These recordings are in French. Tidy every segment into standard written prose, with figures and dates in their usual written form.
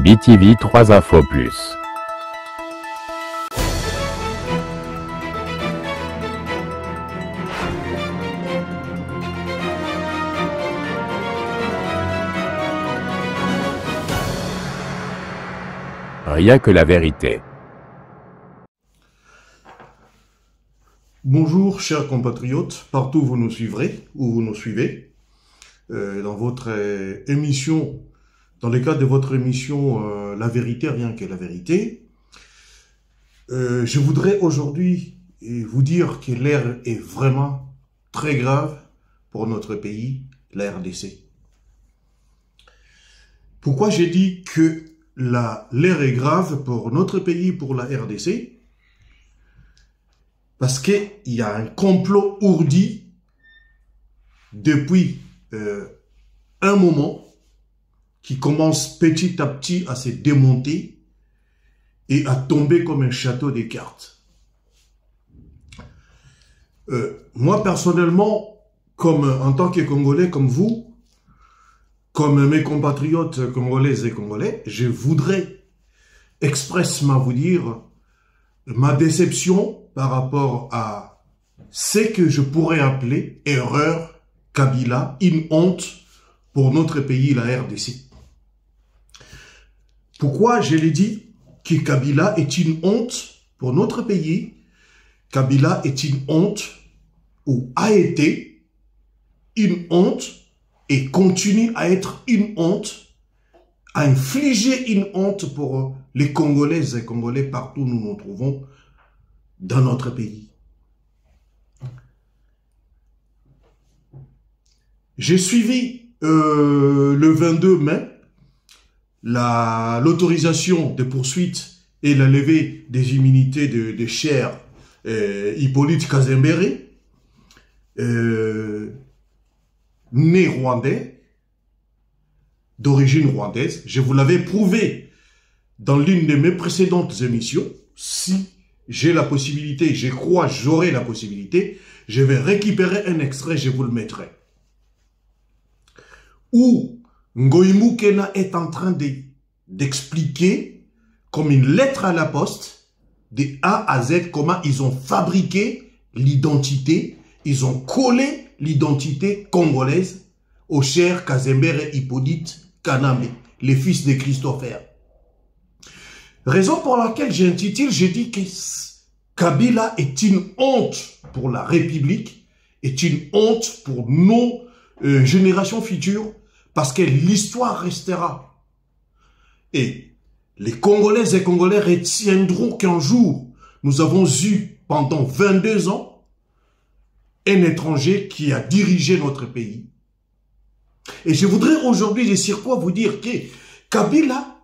BTV 3 Infos Plus. Rien que la vérité. Bonjour chers compatriotes, partout où vous nous suivrez, où vous nous suivez, dans votre émission, dans le cadre de votre émission La vérité, rien que la vérité. Je voudrais aujourd'hui vous dire que l'ère est vraiment très grave pour notre pays, la RDC. Pourquoi j'ai dit que l'ère est grave pour notre pays, pour la RDC? Parce qu'il y a un complot ourdi depuis un moment qui commence petit à petit à se démonter et à tomber comme un château de cartes. Moi, personnellement, en tant que Congolais comme vous, comme mes compatriotes congolaises et congolais, je voudrais expressément vous dire ma déception par rapport à ce que je pourrais appeler erreur Kabila, une honte pour notre pays, la RDC. Pourquoi je l'ai dit que Kabila est une honte pour notre pays? Kabila est une honte ou a été une honte et continue à être une honte, à infliger une honte pour les Congolaises et Congolais partout où nous nous trouvons dans notre pays. J'ai suivi le 22 mai l'autorisation de poursuite et la levée des immunités de cher Hippolyte Kazembere, né rwandais, d'origine rwandaise. Je vous l'avais prouvé dans l'une de mes précédentes émissions. Si j'ai la possibilité, je crois j'aurai la possibilité, je vais récupérer un extrait, je vous le mettrai. Où Ngoïmou Kena est en train d'expliquer, comme une lettre à la poste, de A à Z, comment ils ont fabriqué l'identité, ils ont collé l'identité congolaise au cher Kazembere Hippolyte Kanambe, les fils de Christopher. Raison pour laquelle j'intitule, j'ai dit que Kabila est une honte pour la République, est une honte pour nos générations futures, parce que l'histoire restera. Et les Congolaises et Congolais retiendront qu'un jour, nous avons eu pendant 22 ans un étranger qui a dirigé notre pays. Et je voudrais aujourd'hui, sur quoi vous dire que Kabila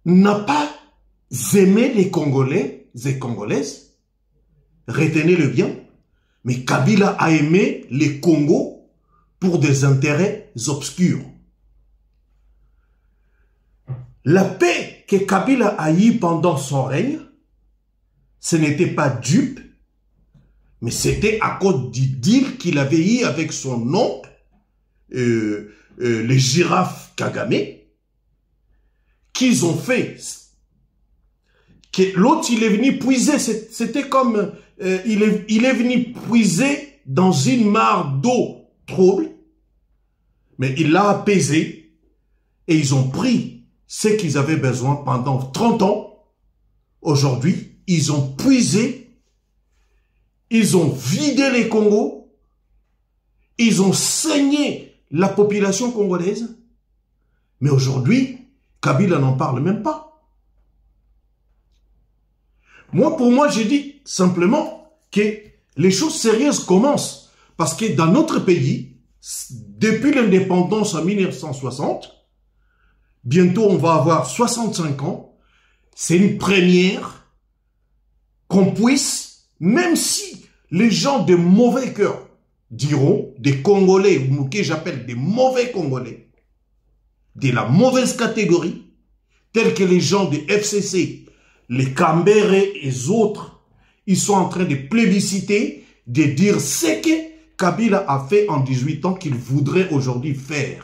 n'a pas aimé les Congolais et Congolaises, retenez-le bien, mais Kabila a aimé les Congos pour des intérêts obscurs. La paix que Kabila a eue pendant son règne, ce n'était pas dupe, mais c'était à cause du deal qu'il avait eu avec son oncle, les girafes Kagame, qu'ils ont fait. Que l'autre, il est venu puiser, c'était comme, il est venu puiser dans une mare d'eau trouble, mais il l'a apaisé et ils ont pris ce qu'ils avaient besoin pendant 30 ans. Aujourd'hui, ils ont puisé, ils ont vidé les Congos, ils ont saigné la population congolaise, mais aujourd'hui, Kabila n'en parle même pas. Moi, pour moi, j'ai dit simplement que les choses sérieuses commencent. Parce que dans notre pays, depuis l'indépendance en 1960, bientôt on va avoir 65 ans, c'est une première qu'on puisse, même si les gens de mauvais cœur diront, des Congolais, ou que j'appelle des mauvais Congolais, de la mauvaise catégorie, tels que les gens de FCC, les Kambere et les autres, ils sont en train de plébisciter, de dire ce que Kabila a fait en 18 ans qu'il voudrait aujourd'hui faire.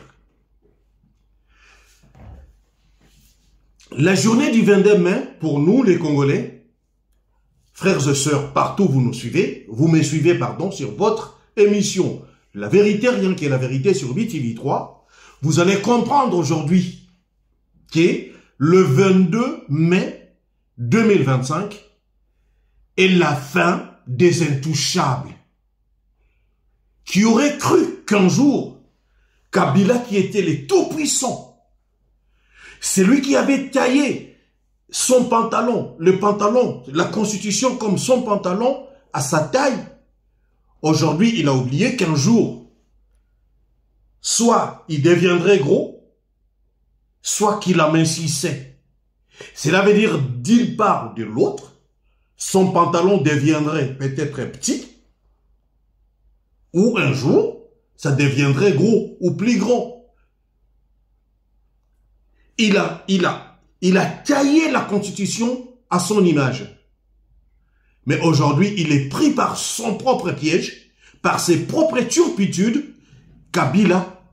La journée du 22 mai, pour nous les Congolais, frères et sœurs, partout où vous nous suivez, vous me suivez, pardon, sur votre émission La Vérité, rien que la vérité sur BTV3, vous allez comprendre aujourd'hui que le 22 mai 2025 est la fin des intouchables. Qui aurait cru qu'un jour, Kabila, qui était le tout-puissant, c'est lui qui avait taillé son pantalon, le pantalon, la Constitution comme son pantalon à sa taille. Aujourd'hui, il a oublié qu'un jour, soit il deviendrait gros, soit qu'il amincissait. Cela veut dire, d'une part de l'autre, son pantalon deviendrait peut-être petit, ou un jour, ça deviendrait gros ou plus grand. Il a taillé la Constitution à son image. Mais aujourd'hui, il est pris par son propre piège, par ses propres turpitudes. Kabila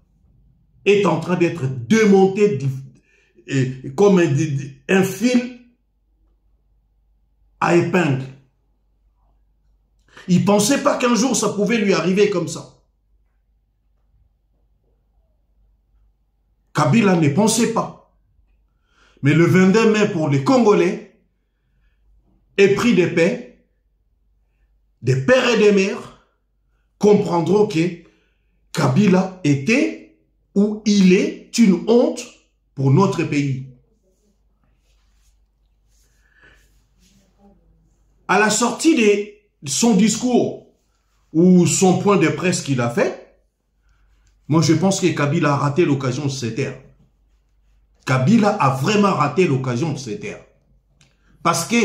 est en train d'être démonté comme un fil à épingle. Il ne pensait pas qu'un jour ça pouvait lui arriver comme ça. Kabila ne pensait pas. Mais le 22 mai pour les Congolais, épris de paix, des pères et des mères, comprendront que Kabila était ou il est une honte pour notre pays. À la sortie de son discours ou son point de presse qu'il a fait, moi je pense que Kabila a raté l'occasion de se taire. Kabila a vraiment raté l'occasion de se taire. Parce que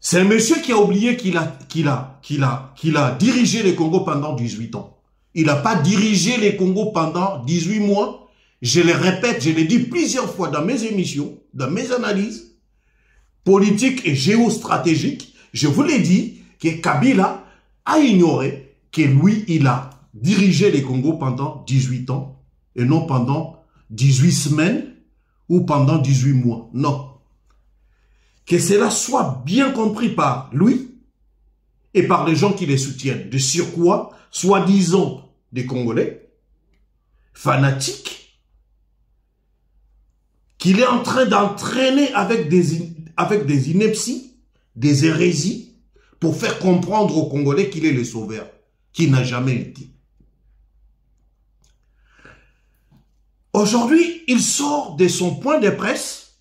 c'est un monsieur qui a oublié qu'il a dirigé le Congo pendant 18 ans. Il n'a pas dirigé le Congo pendant 18 mois. Je le répète, je l'ai dit plusieurs fois dans mes émissions, dans mes analyses politiques et géostratégiques. Je vous l'ai dit que Kabila a ignoré que lui, il a dirigé le Congo pendant 18 ans et non pendant 18 semaines ou pendant 18 mois. Non. Que cela soit bien compris par lui et par les gens qui les soutiennent. De surcroît, soi-disant des Congolais, fanatiques, qu'il est en train d'entraîner avec des inepties, des hérésies, pour faire comprendre aux Congolais qu'il est le sauveur, qui n'a jamais été. Aujourd'hui, il sort de son point de presse,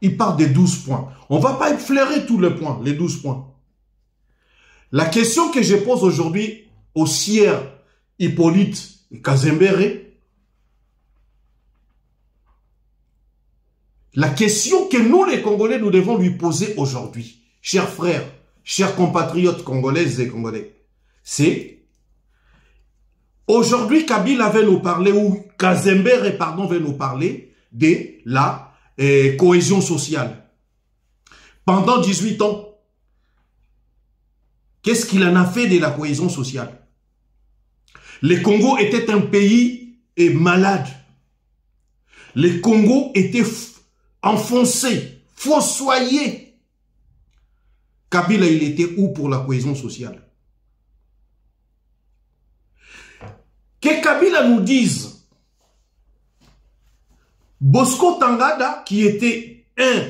il parle des 12 points. On ne va pas effleurer tous les points, les 12 points. La question que je pose aujourd'hui au sieur Hippolyte Kazembere, la question que nous les Congolais, nous devons lui poser aujourd'hui, chers frères, chers compatriotes congolaises et congolais, c'est aujourd'hui, Kabila va nous parler, ou Kazembere, pardon, va nous parler de la cohésion sociale. Pendant 18 ans, qu'est-ce qu'il en a fait de la cohésion sociale? Le Congo était un pays malade. Le Congo était enfoncé, fossoyé. Kabila, il était où pour la cohésion sociale? Que Kabila nous dise, Bosco Tangada, qui était un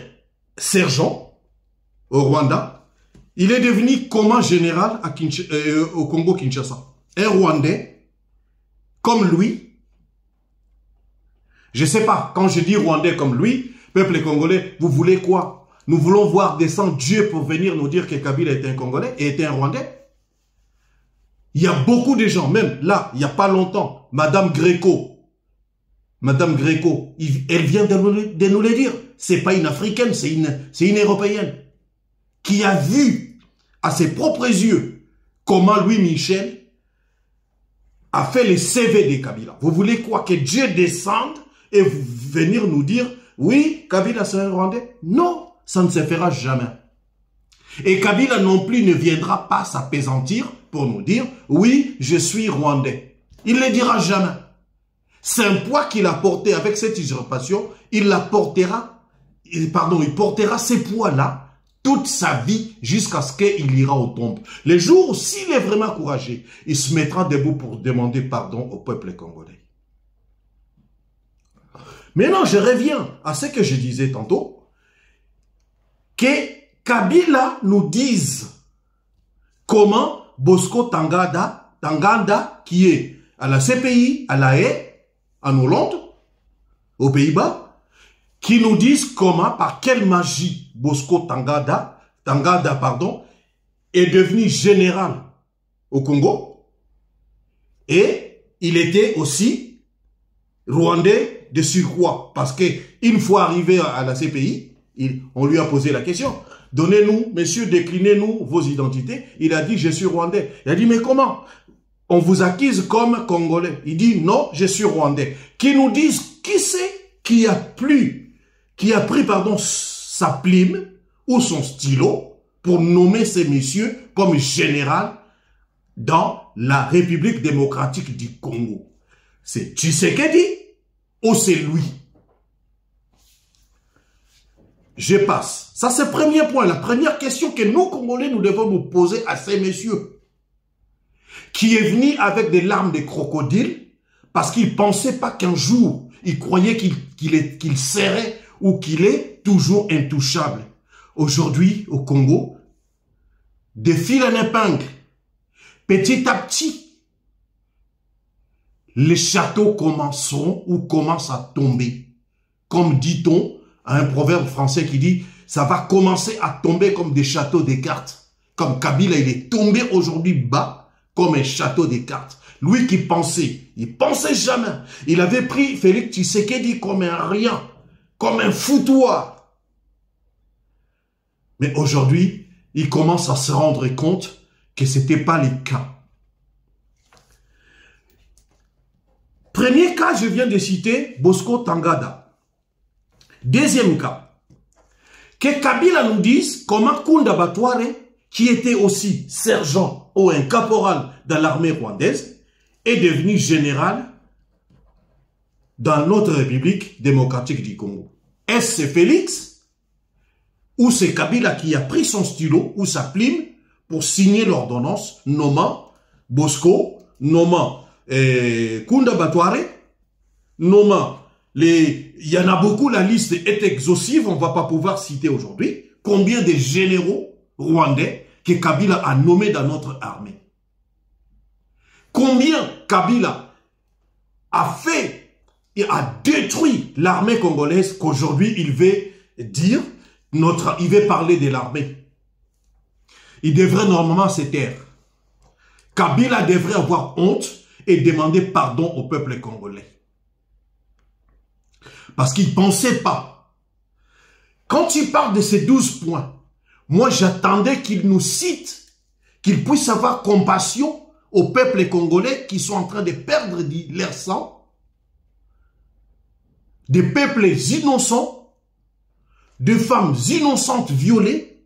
sergent au Rwanda, il est devenu commandant général au Congo-Kinshasa. Un Rwandais, comme lui. Je ne sais pas, quand je dis Rwandais comme lui, peuple congolais, vous voulez quoi? Nous voulons voir descendre Dieu pour venir nous dire que Kabila était un Congolais et était un Rwandais. Il y a beaucoup de gens, même là, il n'y a pas longtemps, Madame Gréco, elle vient de nous le dire. C'est pas une Africaine, c'est une Européenne qui a vu à ses propres yeux comment Louis Michel a fait les CV de Kabila. Vous voulez quoi? Que Dieu descende et venir nous dire, oui, Kabila c'est un Rwandais? Non, ça ne se fera jamais. Et Kabila non plus ne viendra pas s'apaisantir pour nous dire, oui, je suis Rwandais. Il ne le dira jamais. C'est un poids qu'il a porté avec cette usurpation, il la portera il portera ces poids-là toute sa vie jusqu'à ce qu'il ira au tombe. Les jours où s'il est vraiment courageux, il se mettra debout pour demander pardon au peuple congolais. Maintenant, je reviens à ce que je disais tantôt, que Kabila nous dise comment Bosco Tanganda, qui est à la CPI, à La Haye, en Hollande, aux Pays-Bas, qui nous disent comment, par quelle magie, Bosco Tanganda, est devenu général au Congo. Et il était aussi rwandais de surcroît. Parce qu'une fois arrivé à la CPI, on lui a posé la question. Donnez-nous, messieurs, déclinez-nous vos identités. Il a dit, je suis rwandais. Il a dit, mais comment? On vous accuse comme Congolais. Il dit, non, je suis rwandais. Qui nous disent, qui c'est qui a pris sa plume ou son stylo pour nommer ces messieurs comme général dans la République démocratique du Congo? C'est Tshisekedi ou c'est lui? Je passe. Ça, c'est le premier point. La première question que nous, Congolais, nous devons nous poser à ces messieurs. Qui est venu avec des larmes de crocodile parce qu'il ne pensait pas qu'un jour, il croyait qu'il serait ou qu'il est toujours intouchable. Aujourd'hui, au Congo, de fil en épingle, petit à petit, les châteaux commenceront ou commencent à tomber. Comme dit-on, un proverbe français qui dit, ça va commencer à tomber comme des châteaux des cartes. Comme Kabila, il est tombé aujourd'hui bas, comme un château des cartes. Lui qui pensait, il pensait jamais. Il avait pris Félix Tshisekedi comme un rien, comme un foutoir. Mais aujourd'hui, il commence à se rendre compte que ce n'était pas le cas. Premier cas, je viens de citer Bosco Tangada. Deuxième cas, que Kabila nous dise comment Kunda Batware, qui était aussi sergent ou un caporal dans l'armée rwandaise, est devenu général dans notre République démocratique du Congo. Est-ce Félix ou c'est Kabila qui a pris son stylo ou sa plume pour signer l'ordonnance nommant Bosco, nommant Kunda Batware, nommant il y en a beaucoup, la liste est exhaustive, on ne va pas pouvoir citer aujourd'hui combien de généraux rwandais que Kabila a nommés dans notre armée. Combien Kabila a fait et a détruit l'armée congolaise qu'aujourd'hui il veut dire, il veut parler de l'armée. Il devrait normalement se taire. Kabila devrait avoir honte et demander pardon au peuple congolais. Parce qu'il ne pensait pas. Quand il parle de ces 12 points, moi j'attendais qu'il nous cite, qu'il puisse avoir compassion au peuple congolais qui sont en train de perdre leur sang, des peuples innocents, des femmes innocentes violées,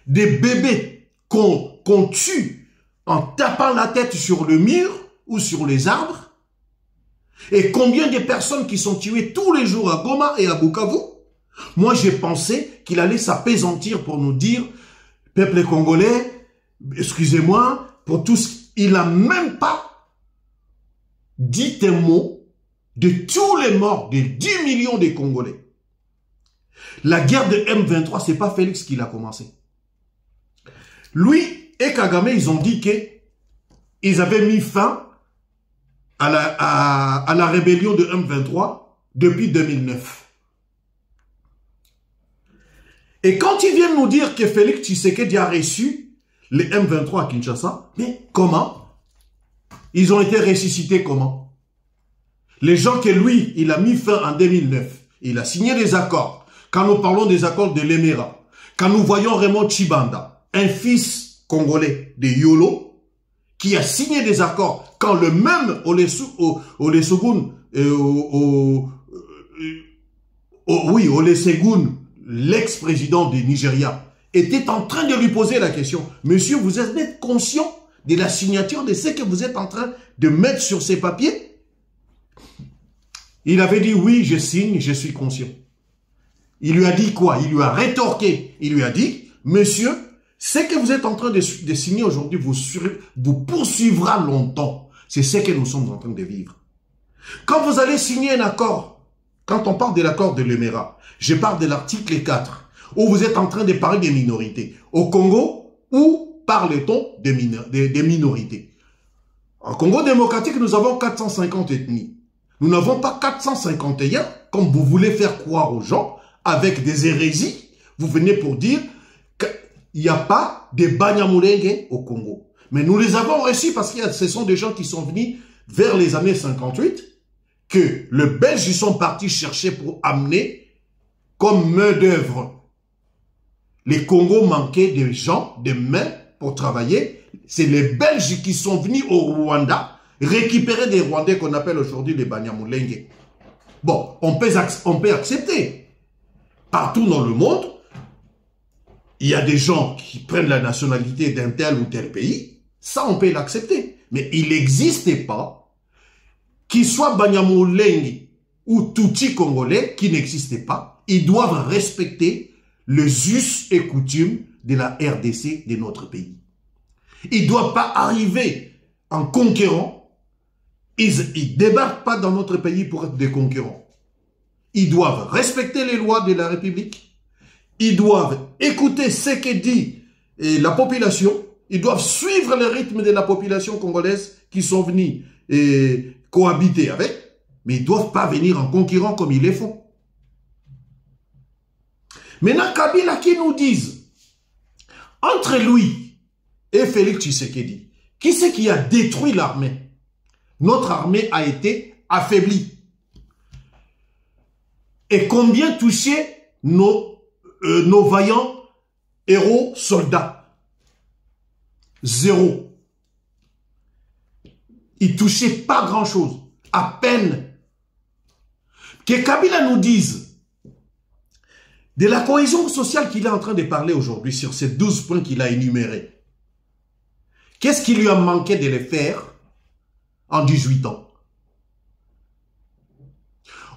des bébés qu'on tue en tapant la tête sur le mur ou sur les arbres. Et combien de personnes qui sont tuées tous les jours à Goma et à Bukavu? Moi, j'ai pensé qu'il allait s'apaisantir pour nous dire, peuple congolais, excusez-moi, pour tous, il n'a même pas dit un mot de tous les morts, des 10 millions de Congolais. La guerre de M23, c'est pas Félix qui l'a commencé. Lui et Kagame, ils ont dit qu'ils avaient mis fin à la rébellion de M23 depuis 2009. Et quand ils viennent nous dire que Félix Tshisekedi a reçu les M23 à Kinshasa, mais comment? Ils ont été ressuscités comment? Les gens que lui, il a mis fin en 2009, il a signé des accords. Quand nous parlons des accords de l'Émirat, quand nous voyons Raymond Tshibanda, un fils congolais de Yolo, qui a signé des accords, quand le même Olusegun, l'ex-président du Nigeria, était en train de lui poser la question, monsieur, vous êtes conscient de la signature de ce que vous êtes en train de mettre sur ces papiers? Il avait dit, oui, je signe, je suis conscient. Il lui a dit quoi? Il lui a rétorqué. Il lui a dit, monsieur, ce que vous êtes en train de signer aujourd'hui vous poursuivra longtemps. C'est ce que nous sommes en train de vivre. Quand vous allez signer un accord, quand on parle de l'accord de l'Emera, je parle de l'article 4, où vous êtes en train de parler des minorités. Au Congo, où parle-t-on des minorités? En Congo démocratique, nous avons 450 ethnies. Nous n'avons pas 451, comme vous voulez faire croire aux gens, avec des hérésies. Vous venez pour dire qu'il n'y a pas de Banyamulenge au Congo. Mais nous les avons reçus parce que ce sont des gens qui sont venus vers les années 58, que les Belges sont partis chercher pour amener comme main d'œuvre. Les Congos manquaient de gens, de mains pour travailler. C'est les Belges qui sont venus au Rwanda récupérer des Rwandais qu'on appelle aujourd'hui les Banyamulenge. Bon, on peut accepter. Partout dans le monde, il y a des gens qui prennent la nationalité d'un tel ou tel pays. Ça, on peut l'accepter. Mais il n'existait pas qu'ils soient Banyamulenge ou Tutsi congolais, qui n'existaient pas. Ils doivent respecter les us et coutumes de la RDC de notre pays. Ils ne doivent pas arriver en conquérant. Ils ne débarquent pas dans notre pays pour être des conquérants. Ils doivent respecter les lois de la République. Ils doivent écouter ce que dit la population. Ils doivent suivre le rythme de la population congolaise qui sont venus cohabiter avec. Mais ils ne doivent pas venir en conquérant comme ils le font. Maintenant, Kabila qui nous disent, entre lui et Félix Tshisekedi, qui c'est qui a détruit l'armée? Notre armée a été affaiblie. Et combien touchait nos vaillants héros soldats? Zéro. Ils ne touchaient pas grand-chose. À peine. Que Kabila nous dise de la cohésion sociale qu'il est en train de parler aujourd'hui sur ces 12 points qu'il a énumérés. Qu'est-ce qui lui a manqué de les faire en 18 ans?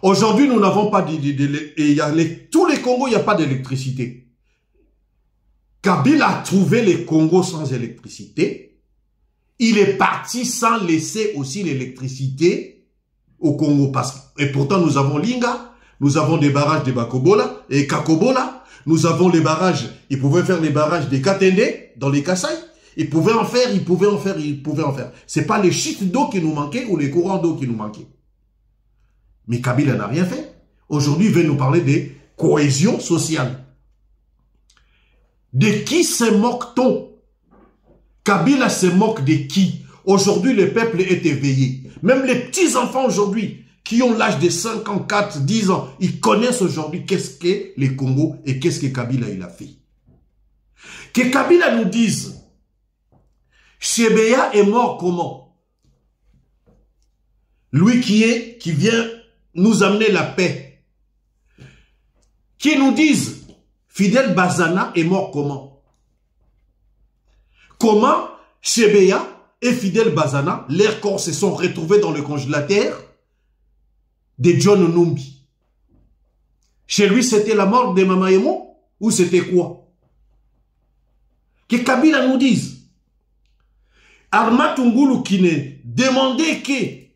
Aujourd'hui, nous n'avons pas tous les Congos, il n'y a pas d'électricité. Kabila a trouvé les Congos sans électricité. Il est parti sans laisser aussi l'électricité au Congo. Et pourtant, nous avons Linga, nous avons des barrages de Bakobola et Kakobola. Nous avons les barrages, ils pouvaient faire les barrages des Katende dans les Kasaï. Ils pouvaient en faire. Ce n'est pas les chutes d'eau qui nous manquaient ou les courants d'eau qui nous manquaient. Mais Kabila n'a rien fait. Aujourd'hui, il veut nous parler de cohésion sociale. De qui se moque-t-on? Kabila se moque de qui? Aujourd'hui, le peuple est éveillé. Même les petits-enfants aujourd'hui, qui ont l'âge de 5 ans, 4, 10 ans, ils connaissent aujourd'hui qu'est-ce que les Congo et qu'est-ce que Kabila il a fait. Que Kabila nous dise, Chebeya est mort comment? Lui qui vient nous amener la paix. Qui nous dise, Fidel Bazana est mort comment? Comment Chebeya et Fidel Bazana, leurs corps se sont retrouvés dans le congélateur de John Numbi? Chez lui, c'était la mort de Mama Emo ou c'était quoi? Que Kabila nous dise. Arma Tungulu qui ne demandait que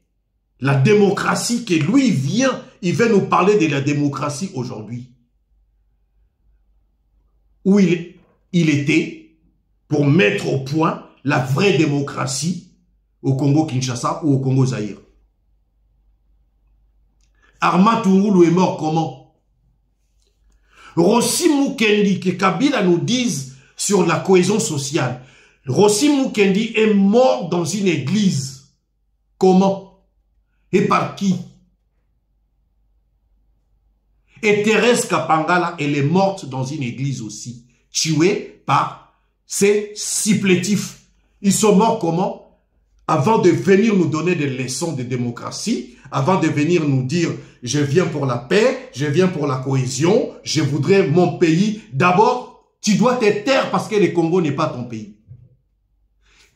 la démocratie, que lui vient, il veut nous parler de la démocratie aujourd'hui. Où il était pour mettre au point la vraie démocratie au Congo-Kinshasa ou au Congo-Zaïre. Arma Tungulu est mort comment? Rossi Mukendi, que Kabila nous dise sur la cohésion sociale. Rossi Mukendi est mort dans une église. Comment? Et par qui? Et Thérèse Kapangala, elle est morte dans une église aussi, tuée par ces supplétifs. Ils sont morts comment? Avant de venir nous donner des leçons de démocratie, avant de venir nous dire « je viens pour la paix, je viens pour la cohésion, je voudrais mon pays ». D'abord, tu dois te taire parce que le Congo n'est pas ton pays.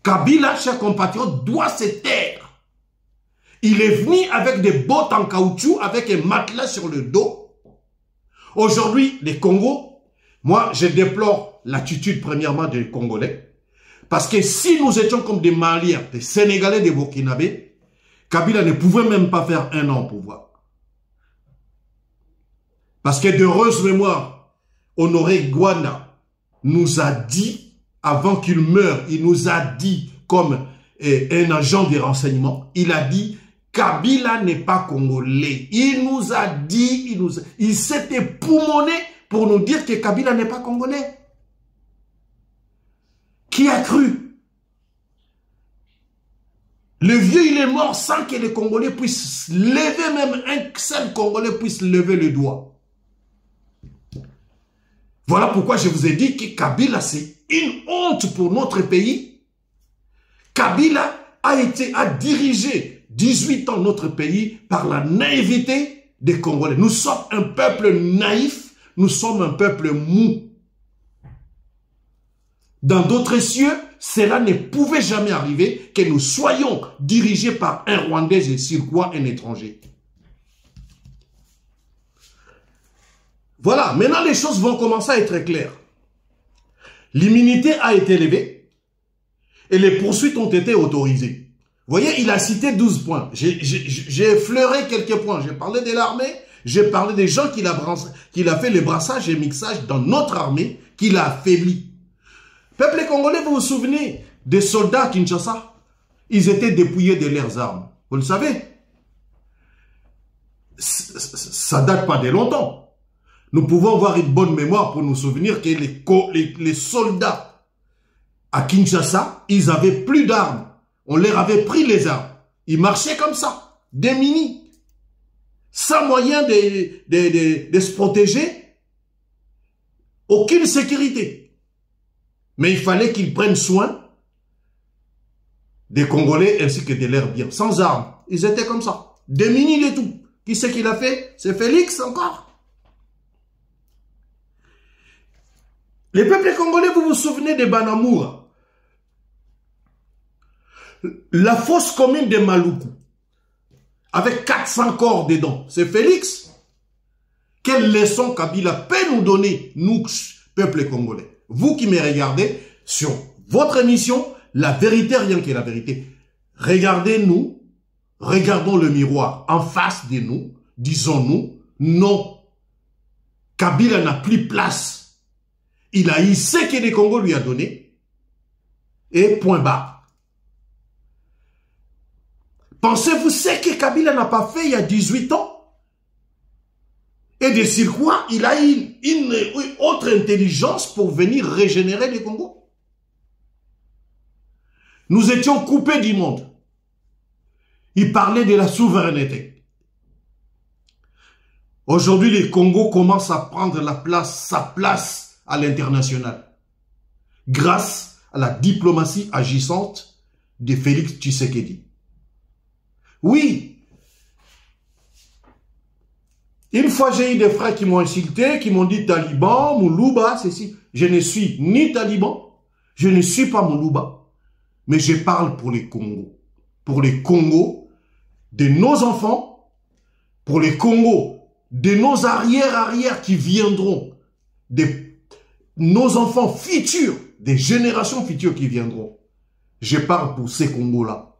Kabila, chers compatriotes, doit se taire. Il est venu avec des bottes en caoutchouc, avec un matelas sur le dos. Aujourd'hui, les Congos, moi, je déplore l'attitude, premièrement, des Congolais. Parce que si nous étions comme des Maliens, des Sénégalais, des Burkinabés, Kabila ne pouvait même pas faire 1 an au pouvoir. Parce que d'heureuse mémoire, Honoré Gwanda nous a dit, avant qu'il meure, il nous a dit comme un agent des renseignements, il a dit, Kabila n'est pas congolais. Il nous a dit, il s'est époumoné pour nous dire que Kabila n'est pas congolais. Qui a cru? Le vieux, il est mort sans que les Congolais puissent lever, même un seul Congolais puisse lever le doigt. Voilà pourquoi je vous ai dit que Kabila, c'est une honte pour notre pays. Kabila a dirigé 18 ans notre pays par la naïveté des Congolais. Nous sommes un peuple naïf, nous sommes un peuple mou. Dans d'autres cieux, cela ne pouvait jamais arriver que nous soyons dirigés par un Rwandais et sur quoi un étranger. Voilà, maintenant les choses vont commencer à être claires. L'immunité a été levée et les poursuites ont été autorisées. Vous voyez, il a cité 12 points. J'ai effleuré quelques points. J'ai parlé de l'armée, j'ai parlé des gens qu'il a fait le brassage et mixage dans notre armée, qu'il a affaibli. Peuple congolais, vous vous souvenez des soldats à Kinshasa? Ils étaient dépouillés de leurs armes. Vous le savez? Ça date pas de longtemps. Nous pouvons avoir une bonne mémoire pour nous souvenir que les soldats à Kinshasa, ils avaient plus d'armes. On leur avait pris les armes. Ils marchaient comme ça, démunis, sans moyen de se protéger, aucune sécurité. Mais il fallait qu'ils prennent soin des Congolais ainsi que de leurs biens, sans armes. Ils étaient comme ça, démunis de tout. Qui c'est qui l'a fait? C'est Félix encore. Les peuples congolais, vous vous souvenez de Banamoura? La fosse commune de Maluku, avec 400 corps dedans. C'est Félix. Quelle leçon Kabila peut nous donner, nous, peuple congolais? Vous qui me regardez sur votre émission, la vérité, rien que la vérité. Regardez-nous, regardons le miroir en face de nous, disons-nous, non, Kabila n'a plus place. Il a eu ce que les Congos lui a donné, et point barre. Pensez-vous ce que Kabila n'a pas fait il y a 18 ans? Et de sur quoi il a eu une autre intelligence pour venir régénérer les Congos? Nous étions coupés du monde. Il parlait de la souveraineté. Aujourd'hui, les Congos commencent à prendre sa place à l'international, grâce à la diplomatie agissante de Félix Tshisekedi. Oui, une fois j'ai eu des frères qui m'ont insulté, qui m'ont dit Taliban, Moulouba, ceci. Je ne suis ni Taliban, je ne suis pas Moulouba, mais je parle pour les Congos. Pour les Congos de nos enfants, pour les Congos de nos arrière-arrière qui viendront, de nos enfants futurs, des générations futures qui viendront. Je parle pour ces Congos-là.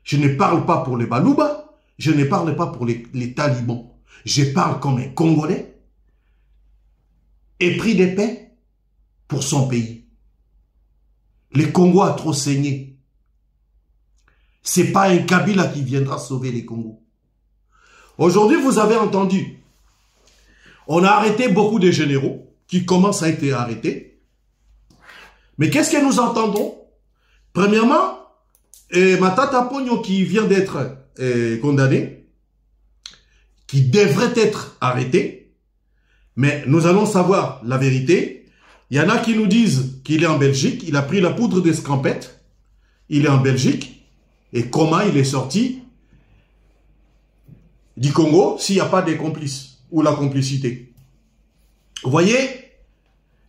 Je ne parle pas pour les Balouba, je ne parle pas pour les talibans. Je parle comme un Congolais épris de paix pour son pays. Le Congo a trop saigné. C'est pas un Kabila qui viendra sauver les Congos. Aujourd'hui, vous avez entendu, on a arrêté beaucoup de généraux qui commencent à être arrêtés. Mais qu'est-ce que nous entendons? Premièrement, Matata Pogno qui vient d'être condamné, qui devrait être arrêté, mais nous allons savoir la vérité. Il y en a qui nous disent qu'il est en Belgique, il a pris la poudre de scampette, il est en Belgique, et comment il est sorti du Congo s'il n'y a pas des complices ou la complicité. Vous voyez,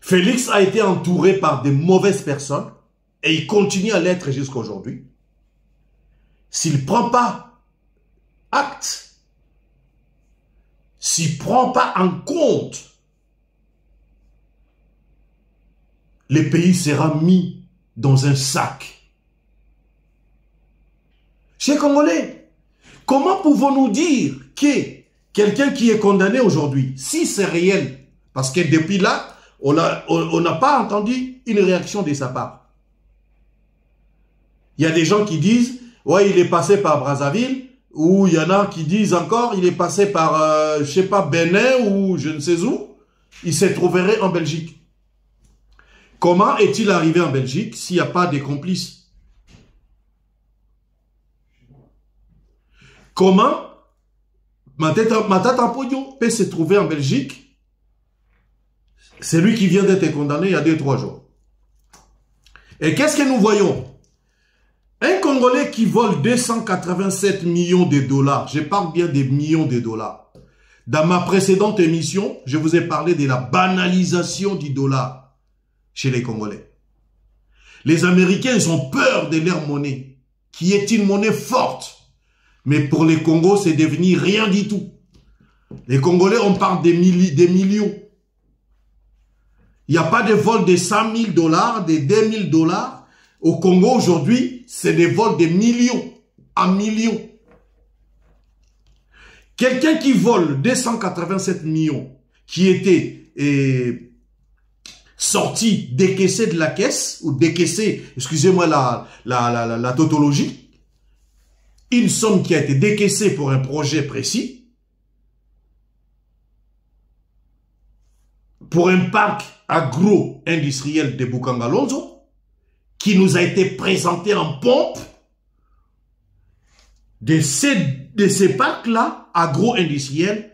Félix a été entouré par de mauvaises personnes et il continue à l'être jusqu'à aujourd'hui. S'il ne prend pas acte, s'il ne prend pas en compte le pays sera mis dans un sac. Chers Congolais, comment pouvons-nous dire que quelqu'un qui est condamné aujourd'hui, si c'est réel, parce que depuis là, on n'a pas entendu une réaction de sa part. Il y a des gens qui disent, ouais, il est passé par Brazzaville, ou il y en a qui disent encore, il est passé par, je sais pas, Bénin, ou je ne sais où, il s'est trouvé en Belgique. Comment est-il arrivé en Belgique s'il n'y a pas de complices? Comment Matata Pognon peut se trouver en Belgique? C'est lui qui vient d'être condamné il y a 2-3 jours. Et qu'est-ce que nous voyons? Un Congolais qui vole 287 millions de dollars. Je parle bien des millions de dollars. Dans ma précédente émission, je vous ai parlé de la banalisation du dollar chez les Congolais. Les Américains, ils ont peur de leur monnaie, qui est une monnaie forte. Mais pour les Congos, c'est devenu rien du tout. Les Congolais, on parle des millions. Il n'y a pas de vol de 100 000 dollars, de 2 000 dollars. Au Congo, aujourd'hui, c'est des vols de millions en millions. Quelqu'un qui vole 287 millions, qui était sorti, décaissé de la caisse, ou décaissé, excusez-moi la tautologie, une somme qui a été décaissée pour un projet précis, pour un parc agro-industriel de Bukangalonzo, qui nous a été présenté en pompe, de ces parcs-là, agro-industriels,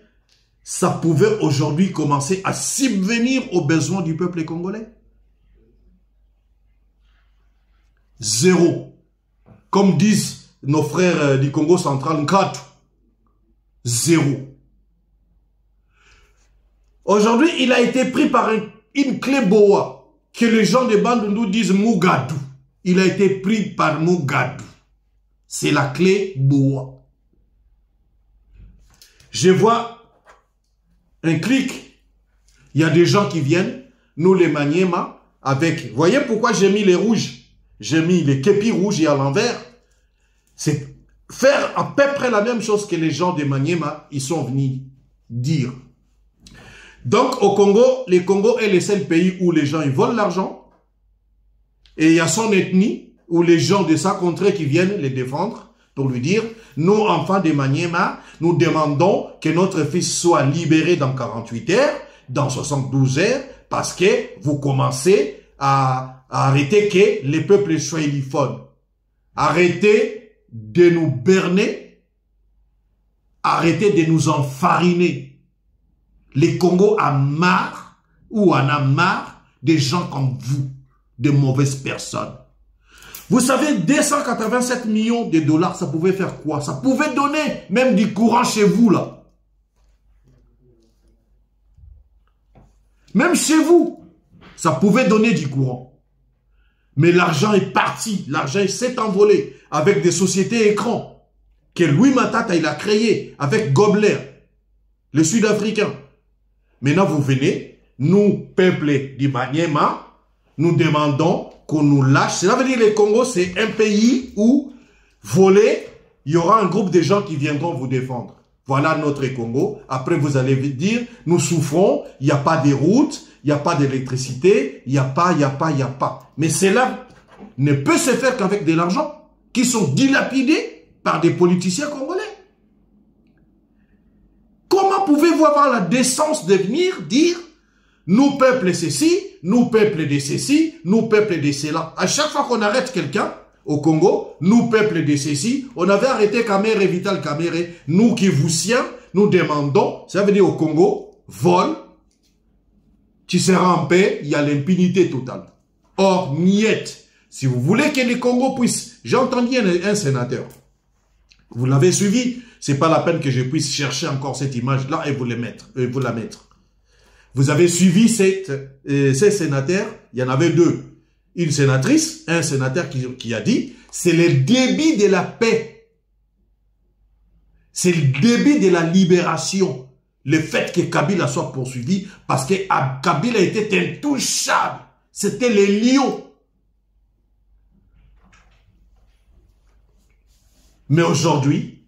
ça pouvait aujourd'hui commencer à subvenir aux besoins du peuple congolais. Zéro. Comme disent nos frères du Congo central, Nkatu. Zéro. Aujourd'hui, il a été pris par une clé boa, que les gens de Bandundu disent Mugadou. Il a été pris par Mugadou. C'est la clé boa. Je vois un clic. Il y a des gens qui viennent, nous les Maniema, avec... Voyez pourquoi j'ai mis les rouges? J'ai mis les képis rouges et à l'envers. C'est faire à peu près la même chose que les gens de Maniema, ils sont venus dire. Donc, au Congo, le Congo est le seul pays où les gens ils volent l'argent. Et il y a son ethnie, où les gens de sa contrée qui viennent les défendre pour lui dire, nous, enfants de Maniema, nous demandons que notre fils soit libéré dans 48 heures, dans 72 heures, parce que vous commencez à arrêter que les peuples soient illiphones. Arrêtez de nous berner, arrêtez de nous enfariner. Les Congo a marre, ou en a marre, des gens comme vous, de mauvaises personnes. Vous savez, 287 millions de dollars, ça pouvait faire quoi? Ça pouvait donner même du courant chez vous, là. Même chez vous, ça pouvait donner du courant. Mais l'argent est parti, l'argent s'est envolé avec des sociétés écrans que Louis Matata, il a créé avec Gobler, le Sud-Africain. Maintenant, vous venez, nous, peuple du Maniema, nous demandons qu'on nous lâche. Cela veut dire que le Congo, c'est un pays où, voler, il y aura un groupe de gens qui viendront vous défendre. Voilà notre Congo. Après, vous allez dire, nous souffrons, il n'y a pas de routes, il n'y a pas d'électricité, il n'y a pas. Mais cela ne peut se faire qu'avec de l'argent qui sont dilapidés par des politiciens congolais. Comment pouvez-vous avoir la décence de venir dire nous peuple ceci, nous peuple de ceci, nous peuple de cela. À chaque fois qu'on arrête quelqu'un au Congo, nous peuple de ceci, on avait arrêté Kamere, Vital Kamere, nous qui vous siens, nous demandons, ça veut dire au Congo, vol, tu seras en paix, il y a l'impunité totale. Or, niette, si vous voulez que les Congo puissent, j'ai entendu un sénateur, vous l'avez suivi, c'est pas la peine que je puisse chercher encore cette image-là et vous la mettre. Vous avez suivi ces sénateurs, il y en avait deux. Une sénatrice, un sénateur qui a dit, c'est le début de la paix. C'est le début de la libération. Le fait que Kabila soit poursuivi, parce que Kabila était intouchable. C'était les lions. Mais aujourd'hui,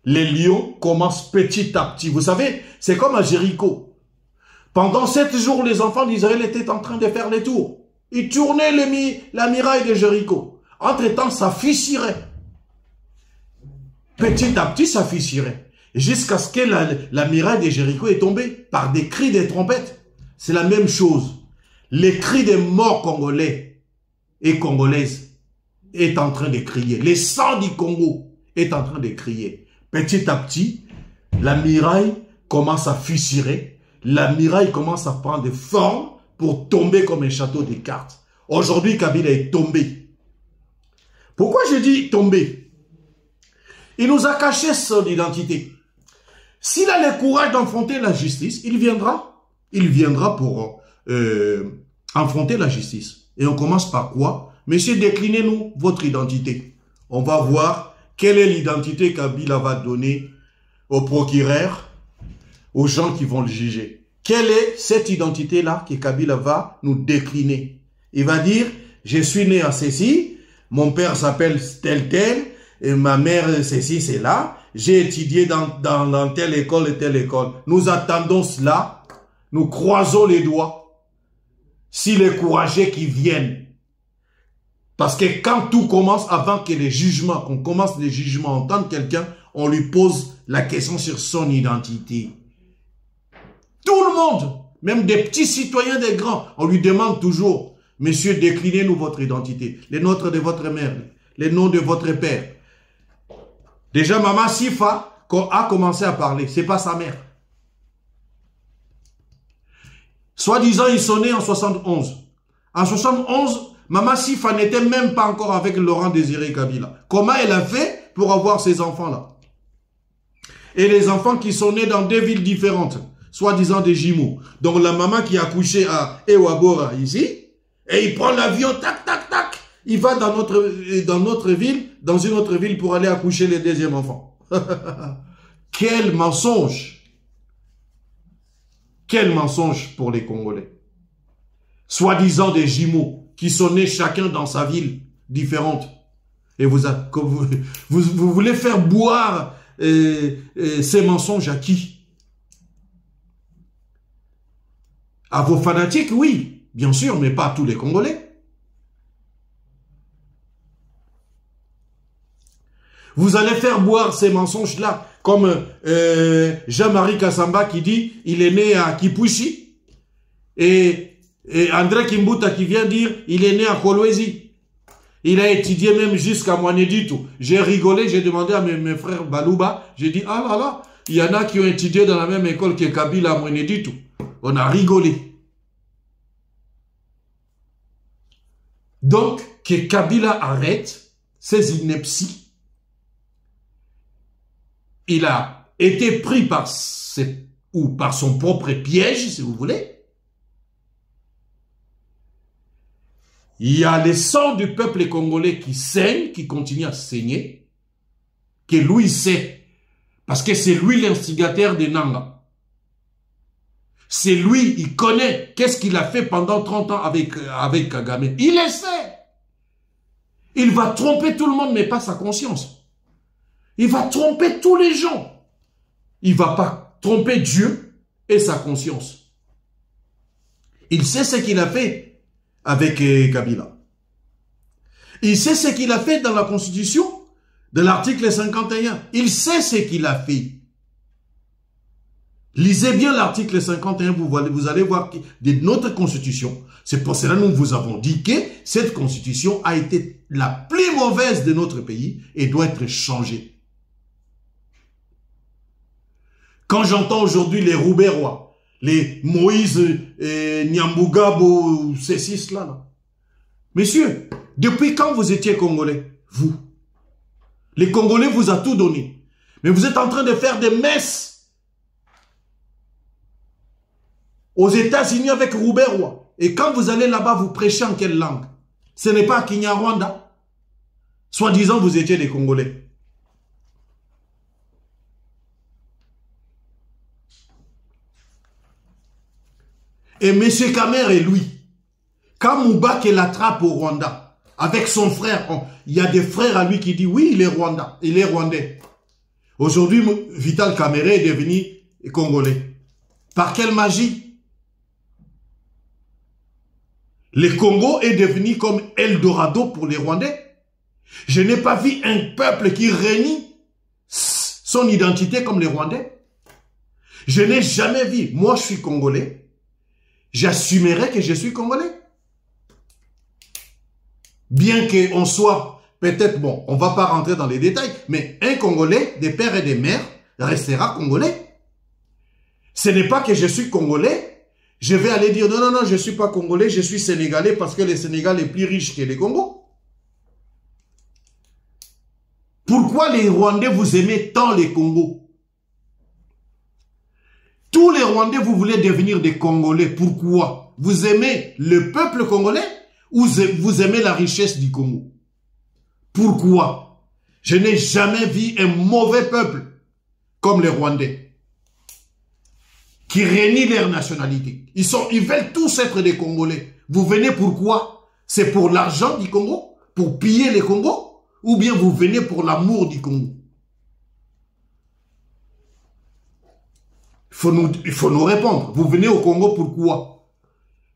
les lions commencent petit à petit. Vous savez, c'est comme à Jéricho. Pendant 7 jours, les enfants d'Israël étaient en train de faire les tours. Ils tournaient la muraille de Jéricho. Entre-temps, ça fissirait. Petit à petit, ça fissirait. Jusqu'à ce que la muraille de Jéricho est tombée par des cris des trompettes. C'est la même chose. Les cris des morts congolais et congolaises est en train de crier. Les sangs du Congo est en train de crier. Petit à petit, la muraille commence à fissurer. La muraille commence à prendre forme pour tomber comme un château de cartes. Aujourd'hui, Kabila est tombé. Pourquoi je dis tomber? Il nous a caché son identité. S'il a le courage d'affronter la justice, il viendra. Il viendra pour affronter la justice. Et on commence par quoi? Monsieur, déclinez-nous votre identité. On va voir quelle est l'identité qu'Kabila va donner au procureur, aux gens qui vont le juger. Quelle est cette identité-là que Kabila va nous décliner? Il va dire, je suis né à ceci, mon père s'appelle tel tel, et ma mère ceci, c'est là, j'ai étudié dans telle école et telle école. Nous attendons cela, nous croisons les doigts, s'il est courageux qui viennent. Parce que quand tout commence, avant que les jugements, qu'on commence les jugements, entendre quelqu'un, on lui pose la question sur son identité. Tout le monde, même des petits citoyens, des grands, on lui demande toujours, monsieur, déclinez-nous votre identité, les nôtres de votre mère, les noms de votre père. Déjà, Maman Sifa a commencé à parler, c'est pas sa mère. Soi-disant, ils sont nés en 71. En 71, Maman Sifa n'était même pas encore avec Laurent Désiré Kabila. Comment elle a fait pour avoir ces enfants-là? Et les enfants qui sont nés dans 2 villes différentes, soi-disant des jumeaux. Donc la maman qui a accouché à Ewabora ici, et il prend l'avion, tac, tac, tac, il va dans notre ville, dans une autre ville pour aller accoucher le 2e enfant. Quel mensonge! Quel mensonge pour les Congolais. Soi-disant des jumeaux qui sont nés chacun dans sa ville différente. Et vous voulez faire boire ces mensonges à qui? À vos fanatiques, oui, bien sûr, mais pas à tous les Congolais. Vous allez faire boire ces mensonges-là, comme Jean-Marie Kassamba qui dit, il est né à Kipushi, et André Kimbuta qui vient dire, il est né à Kolwezi. Il a étudié même jusqu'à Mouaneditu. J'ai rigolé, j'ai demandé à mes frères Balouba, j'ai dit, ah là là, il y en a qui ont étudié dans la même école que Kabila à Mouaneditu. On a rigolé. Donc, que Kabila arrête ses inepties. Il a été pris par son propre piège, si vous voulez. Il y a le sang du peuple congolais qui saigne, qui continue à saigner, que lui sait, parce que c'est lui l'instigateur de Nanga. C'est lui, il connaît qu'est-ce qu'il a fait pendant 30 ans avec Kagame. Il le sait. Il va tromper tout le monde, mais pas sa conscience. Il va tromper tous les gens. Il ne va pas tromper Dieu et sa conscience. Il sait ce qu'il a fait avec Kabila. Il sait ce qu'il a fait dans la Constitution, de l'article 51. Il sait ce qu'il a fait. Lisez bien l'article 51, vous allez voir de notre Constitution. C'est pour cela que nous vous avons dit que cette Constitution a été la plus mauvaise de notre pays et doit être changée. Quand j'entends aujourd'hui les Roubérois, les Moïse Nyambugabo, ces 6-là, là. Messieurs, depuis quand vous étiez Congolais? Vous. Les Congolais vous a tout donné. Mais vous êtes en train de faire des messes aux États-Unis avec Roubérois. Et quand vous allez là-bas, vous prêchez en quelle langue? Ce n'est pas Kinyarwanda. Soi-disant, vous étiez des Congolais. Et M. Kamer et lui, Quand Moubarak l'attrape au Rwanda, avec son frère, il y a des frères à lui qui disent, oui, il est rwandais. Aujourd'hui, Vital Kamerhe est devenu congolais. Par quelle magie? Le Congo est devenu comme Eldorado pour les Rwandais. Je n'ai pas vu un peuple qui renie son identité comme les Rwandais. Je n'ai jamais vu. Moi, je suis Congolais. J'assumerai que je suis Congolais. Bien qu'on soit, peut-être, bon, on ne va pas rentrer dans les détails, mais un Congolais, des pères et des mères, restera Congolais. Ce n'est pas que je suis Congolais, je vais aller dire, non, non, non, je ne suis pas Congolais, je suis Sénégalais parce que le Sénégal est plus riche que le Congo. Pourquoi les Rwandais, vous aimez tant les Congos? Tous les Rwandais, vous voulez devenir des Congolais. Pourquoi? Vous aimez le peuple congolais ou vous aimez la richesse du Congo? Pourquoi? Je n'ai jamais vu un mauvais peuple comme les Rwandais qui renient leur nationalité. Ils veulent tous être des Congolais. Vous venez pourquoi? C'est pour l'argent du Congo? Pour piller les Congos? Ou bien vous venez pour l'amour du Congo? Il faut nous répondre. Vous venez au Congo pourquoi?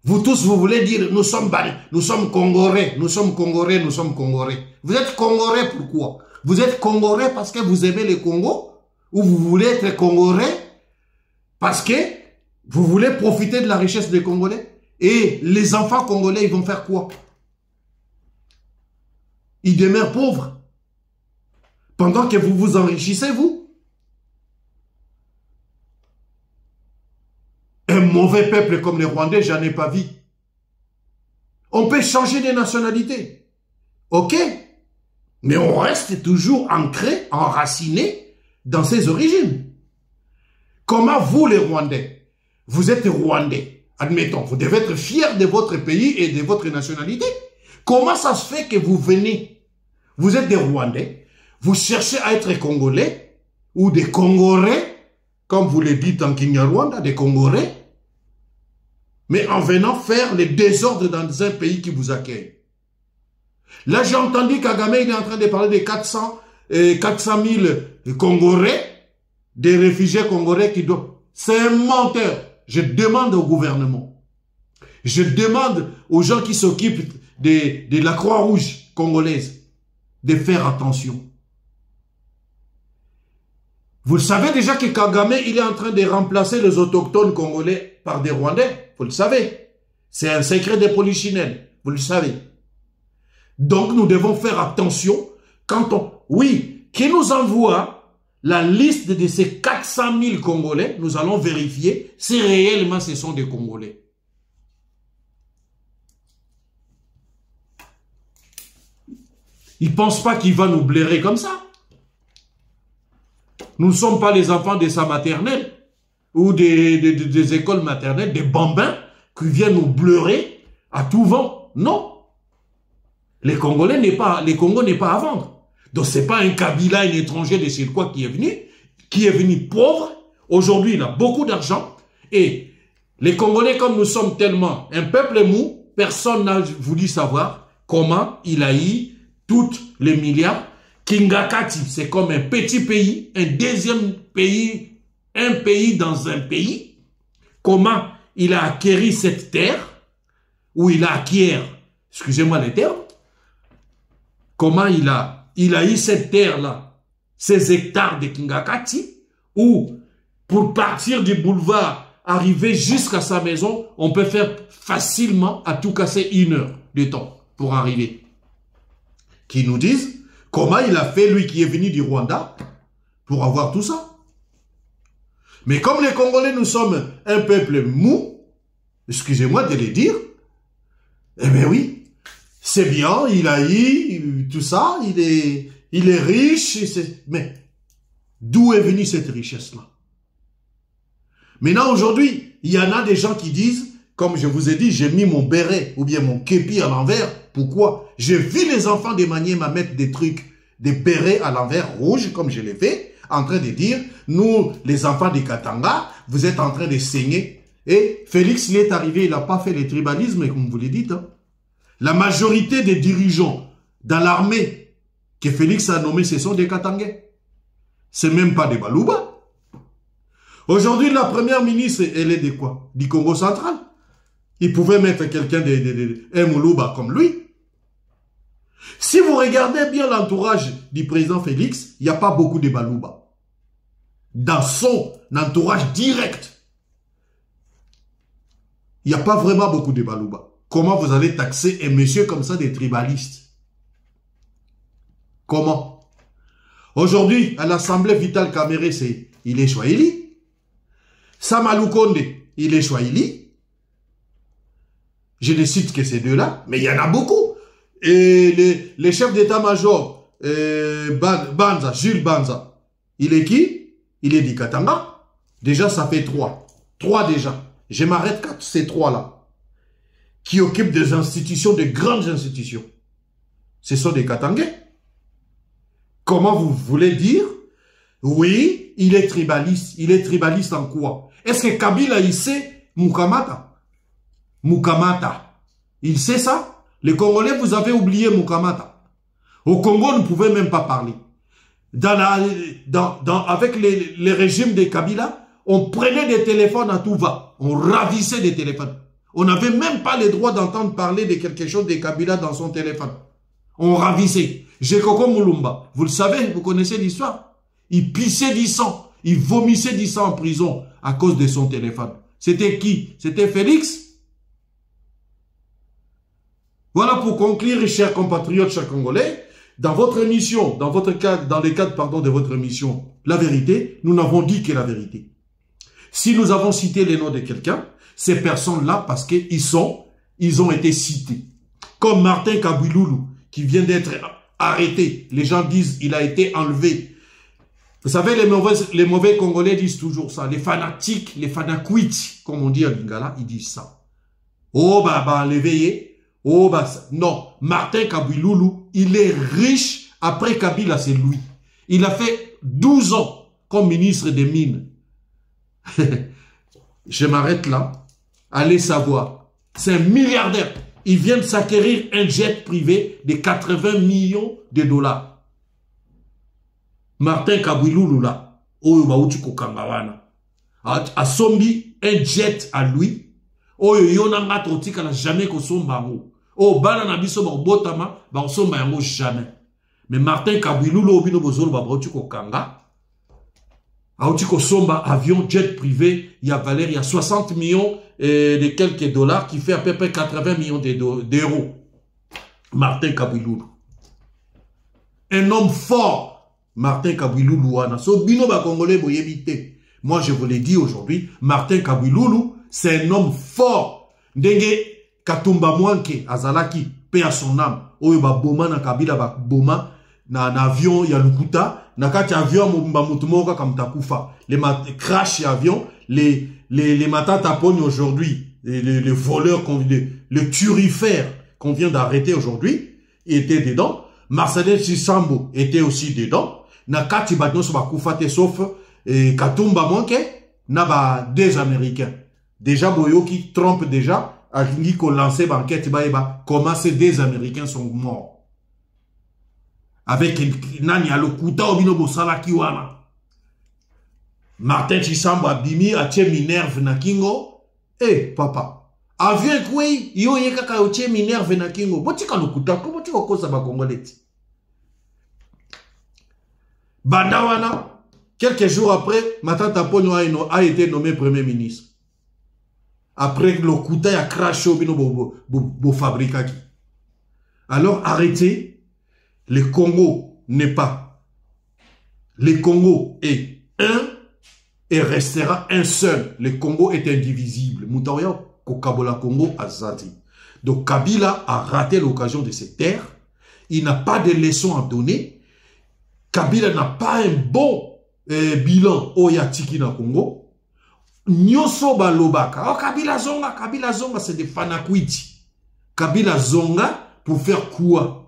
Vous tous, vous voulez dire, nous sommes Congolais, nous sommes Congolais, nous sommes Congolais. Vous êtes Congolais pourquoi? Vous êtes Congolais parce que vous aimez le Congo? Ou vous voulez être Congolais parce que vous voulez profiter de la richesse des Congolais? Et les enfants congolais, ils vont faire quoi? Ils demeurent pauvres. Pendant que vous vous enrichissez, vous. Un mauvais peuple comme les Rwandais, j'en ai pas vu. On peut changer de nationalité. Ok? Mais on reste toujours ancré, enraciné dans ses origines. Comment vous, les Rwandais, vous êtes Rwandais, admettons, vous devez être fiers de votre pays et de votre nationalité. Comment ça se fait que vous venez, vous êtes des Rwandais, vous cherchez à être Congolais ou des Congolais, comme vous le dites en Kinyarwanda, des Congolais, mais en venant faire les désordres dans un pays qui vous accueille. Là, j'ai entendu Kagame, il est en train de parler de 400 000 Congolais, des réfugiés congolais qui doivent... C'est un menteur. Je demande au gouvernement, je demande aux gens qui s'occupent de la Croix-Rouge congolaise de faire attention. Vous le savez déjà que Kagame, il est en train de remplacer les autochtones congolais par des Rwandais. Vous le savez. C'est un secret de polichinelle. Vous le savez. Donc, nous devons faire attention quand on... Oui, qui nous envoie la liste de ces 400 000 Congolais, nous allons vérifier si réellement ce sont des Congolais. Ils ne pensent pas qu'il va nous blairer comme ça. Nous ne sommes pas les enfants de sa maternelle ou des écoles maternelles, des bambins qui viennent nous bleurer à tout vent. Non. Les Congo n'est pas à vendre. Donc ce n'est pas un Kabila, un étranger de chez quoi qui est venu pauvre. Aujourd'hui, il a beaucoup d'argent. Et les Congolais, comme nous sommes tellement un peuple mou, personne n'a voulu savoir comment il a eu tous les milliards. Kingakati, c'est comme un petit pays, un deuxième pays, un pays dans un pays. Comment il a acquéri cette terre, ou il a acquis, excusez-moi les termes, comment il a eu cette terre-là, ces hectares de Kingakati, où pour partir du boulevard, arriver jusqu'à sa maison, on peut faire facilement, à tout casser, 1 heure de temps pour arriver. Qui nous disent comment il a fait, lui qui est venu du Rwanda, pour avoir tout ça. Mais comme les Congolais, nous sommes un peuple mou, excusez-moi de le dire, eh bien oui, c'est bien, il a eu tout ça, il est riche, mais d'où est venue cette richesse-là? Maintenant, aujourd'hui, il y en a des gens qui disent, comme je vous ai dit, j'ai mis mon béret ou bien mon képi à l'envers. Pourquoi? J'ai vu les enfants de Maniema mettre des trucs, des bérets à l'envers rouge, comme je l'ai fait, en train de dire, nous, les enfants de Katanga, vous êtes en train de saigner. Et Félix, il est arrivé, il n'a pas fait les tribalismes, comme vous le dites. Hein. La majorité des dirigeants dans l'armée que Félix a nommé, ce sont des Katangais. Ce n'est même pas des Balouba. Aujourd'hui, la première ministre, elle est de quoi? Du Congo central. Il pouvait mettre quelqu'un un Moulouba comme lui. Si vous regardez bien l'entourage du président Félix, il n'y a pas beaucoup de Balouba. Dans son entourage direct, il n'y a pas vraiment beaucoup de Balouba. Comment vous allez taxer un monsieur comme ça des tribalistes? Comment? Aujourd'hui, à l'Assemblée Vital Kamere, il est Swahili. Samalou Konde, il est Swahili. Je ne cite que ces deux-là, mais il y en a beaucoup. Et les chefs d'état-major, Banza, Jules Banza, il est qui? Il est du Katanga. Déjà, ça fait 3. 3 déjà. Je m'arrête qu'à ces 3-là. Qui occupent des institutions, de grandes institutions. Ce sont des Katangais. Comment vous voulez dire? Oui, il est tribaliste. Il est tribaliste en quoi? Est-ce que Kabila, il sait Mukamata? Mukamata. Il sait ça? Les Congolais, vous avez oublié Mukamata. Au Congo, on ne pouvait même pas parler. Avec les régimes de Kabila, on prenait des téléphones à tout va. On ravissait des téléphones. On n'avait même pas le droit d'entendre parler de quelque chose de Kabila dans son téléphone. On ravissait. Jekoko Moulumba, vous le savez, vous connaissez l'histoire. Il pissait du sang. Il vomissait du sang en prison à cause de son téléphone. C'était qui? C'était Félix. Voilà pour conclure, chers compatriotes, chers Congolais. Dans votre émission, dans le cadre de votre émission, la vérité, nous n'avons dit que la vérité. Si nous avons cité les noms de quelqu'un, ces personnes-là, parce qu'ils ont été cités. Comme Martin Kabouloulou, qui vient d'être arrêté. Les gens disent il a été enlevé. Vous savez, les mauvais Congolais disent toujours ça. Les fanatiques, les fanakuits, comme on dit à Lingala, ils disent ça. Oh, l'éveillé. Oh, non. Martin Kabouloulou, il est riche. Après Kabila, c'est lui. Il a fait 12 ans comme ministre des Mines. Je m'arrête là. Allez savoir. C'est un milliardaire. Il vient de s'acquérir un jet privé de 80 millions de dollars. Martin Kabouloulou là. Oyo bauti kokangawana. A sombi un jet à lui. Oyo yona ngatotika na jamais ko somba ngo. Oh bana na biso ba botama ba somba yango jamais. Mais Martin Kabouloulou obino bozolo ba bauti kokanga. Aouti ko somba avion jet privé, il y a valeur, il y a 60 millions de quelques dollars qui fait à peu près 80 millions d'euros. Martin Kabouloulou. Un homme fort. Martin Kabouloulou. So bino ba Congolais boyebite. Moi je vous l'ai dit aujourd'hui, Martin Kabouloulou, c'est un homme fort. Ndenge Katumba Mwanke Azalaki, paix à son âme. Oyo ba boma na Kabila ba boma na avion ya Lukuta. Nakati avion mutumoka kamtakufa. Les crash avion, les matata pogne aujourd'hui, les voleurs, le turifère qu'on vient d'arrêter aujourd'hui, étaient dedans. Marcel Chisambo était aussi dedans. Nakati batno so bakufa te sauf Katumba Mwanke na des Américains. Déjà Boyoki trompe déjà a kingi ko lancer banquette ba comment ces des Américains sont morts. Avec nani a lokuta obino bosala kiwana. Martin Chisambo abimi atie Minerve na kingo. Papa. Avion kwe yo yeka ka otie Minerve na kingo. Botika lokuta ko botika kosa ba Congolais. Bandawana, quelques jours après, Matata Pogno a été nommé premier ministre. Après lokuta ya crash obino bo fabrikaki. Alors arrêtez. Le Congo n'est pas. Le Congo est un et restera un seul. Le Congo est indivisible. Moutaouya Kokabola Congo Azadi. Donc Kabila a raté l'occasion de se taire. Il n'a pas de leçons à donner. Kabila n'a pas un bon bilan Oyatiki na Congo. Nyoso Balobaka. Oh Kabila Zonga, c'est des fanakwiti. Kabila Zonga pour faire quoi?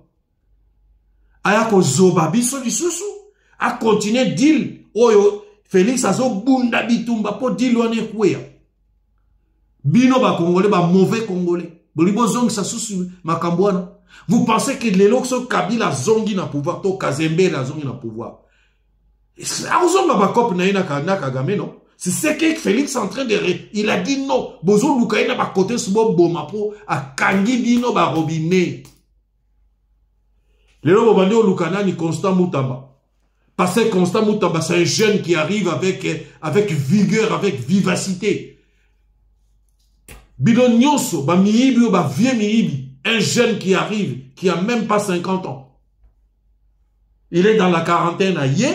Ayako zoba biso lisusu a continuer deal oyo Félix azo bunda bitumba po deal wane kwea Bino ba Congolais, ba mauvais Congolais. Bolibo zong sa susu makambwana. Vous pensez que les loxo Kabila zongi na pouvoir, to Kazembe la zongi na pouvoir. Auzonga ba kop na ina Kagame, non? C'est ce que Félix est en train de... Il a dit non. Bozo Lukaina ba côté subo bomapo a kangi bino ba robinet. Le lobo bandi o Lukana ni Constant Moutamba. Parce que Constant Moutamba, c'est un jeune qui arrive avec vigueur, avec vivacité. Bidon Nyonso, ba miibi ou ba vieux miibi. Un jeune qui arrive, qui a même pas 50 ans. Il est dans la quarantaine à Yé.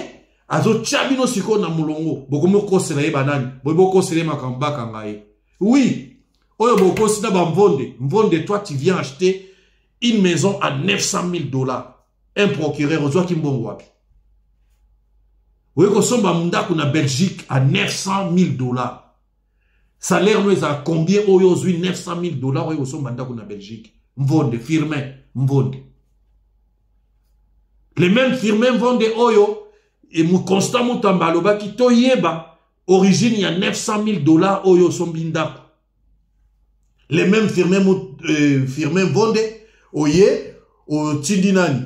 Azo tchabino siko na mulongo. Bokomo kosela ye banani. Bokomo kosela makamba kangaye. Oui. Oyo boko sina ba mvonde. Mvonde, toi tu viens acheter une maison à 900 000 $. Un procureur, ozo kimbongo wapi. Oyo kosomba mundaku na Belgique à 900 000 $. Salaire nous à combien oyo zui 900 000 $. Oyo kosomba mundaku na Belgique. Mvonde, Firmin, Mvonde. Les mêmes Firmin Mvonde oyo. Et mou Constant Moutamba loba ki to yeba origine il y a 900 000 $ oyo sombinda. Les mêmes Firmin Vonde oye au Tindinani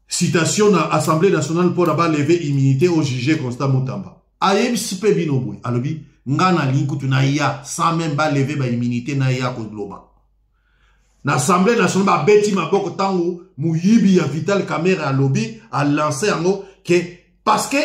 citation à Assemblée nationale pour avoir levé immunité au juge Constant Moutamba. Ayem sipe binoboy alobi ngana linkutu na ya sans même ba lever ba immunité na ya ko global. L'Assemblée nationale ba beti maboko tango muyibi ya Vital Kamerhe à lobby a lancé en haut que parce que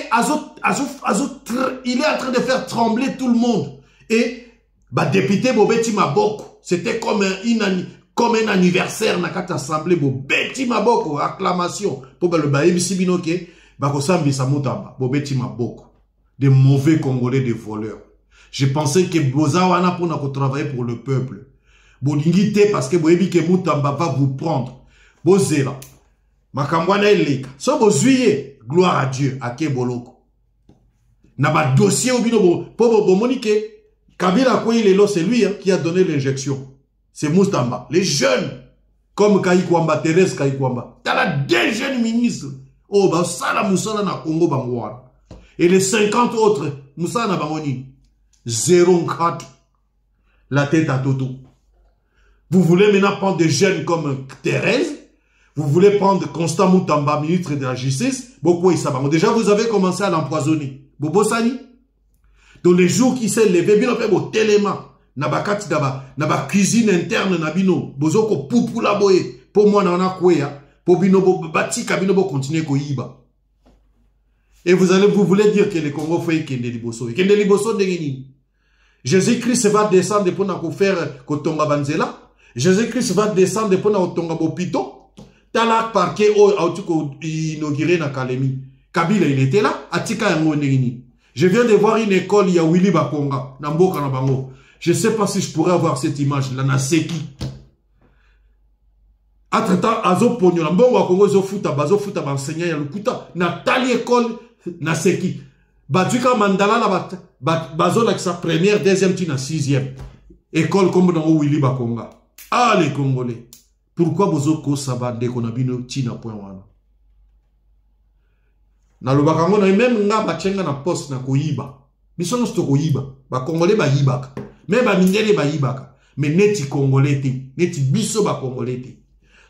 il est en train de faire trembler tout le monde et ba député bo beti maboko c'était comme un anniversaire na kata assemblée bo beti maboko acclamation pour le baïbi sibino ke ba ko sambisa Moutamba bo beti maboko des mauvais Congolais, des voleurs. Je pensais que Bozawana pour travailler pour le peuple. Bolingite parce que boyebi ke Moutamba va vous prendre. Bozela. Makambwana eleka. So bozuye, gloire à Dieu, ake boloko. Na ba dossier obino bo monique Kabila quoi il est là, c'est lui qui a donné l'injection. C'est Moutamba. Les jeunes comme Kayikwamba, Thérèse Kayikwamba. T'as là deux jeunes ministres. Oh ba sala musala na Congo bangwara. Et les 50 autres, musala na bangoni. 0,4. La tête à Toto. Vous voulez maintenant prendre des jeunes comme Thérèse. Vous voulez prendre Constant Moutamba, ministre de la Justice. Beaucoup déjà, vous avez commencé à l'empoisonner. Bobo Sani. Dans les jours qui s'est levé, bien fait vos télémans. Nabakati daba, naba cuisine interne nabino. Bozoko poupou la boye. Pour moi, nana kwea. Pour bino bati kabino bo continuer ko yiba. Et vous voulez dire que les Congo fait Kende Liboso. Kende Liboso ndengeni. Jésus-Christ va descendre pour nous faire Kotonga Banzela. Jésus-Christ va descendre pour nous Tonga Bopito. Talak parquet au Autiko inauguré na Kalemi. Kabila il était là. Atika yango ndengeni. Je viens de voir une école, il y a Willy Bakonga. Namboka na bango. Je ne sais pas si je pourrais avoir cette image là. Na Seki. Entre-temps, Azo Pogno. Namboka Wakongo zo futa. Bazo futa ba enseignant ya lukuta. Na tali école. Na Seki. Baduka Mandala la bazo la sa première, deuxième, tina sixième. École comme dans Willy Bakonga. Ah les Congolais. Pourquoi bozo ko sabande konabino tina point wana? Na lo bakango na même nga bachenga na poste na koyiba. Bisono sto koyiba. Ba Congolais ba yibaka. Mais ba mindele ba yibaka. Mais neti Congolais te. Neti biso ba Congolais te.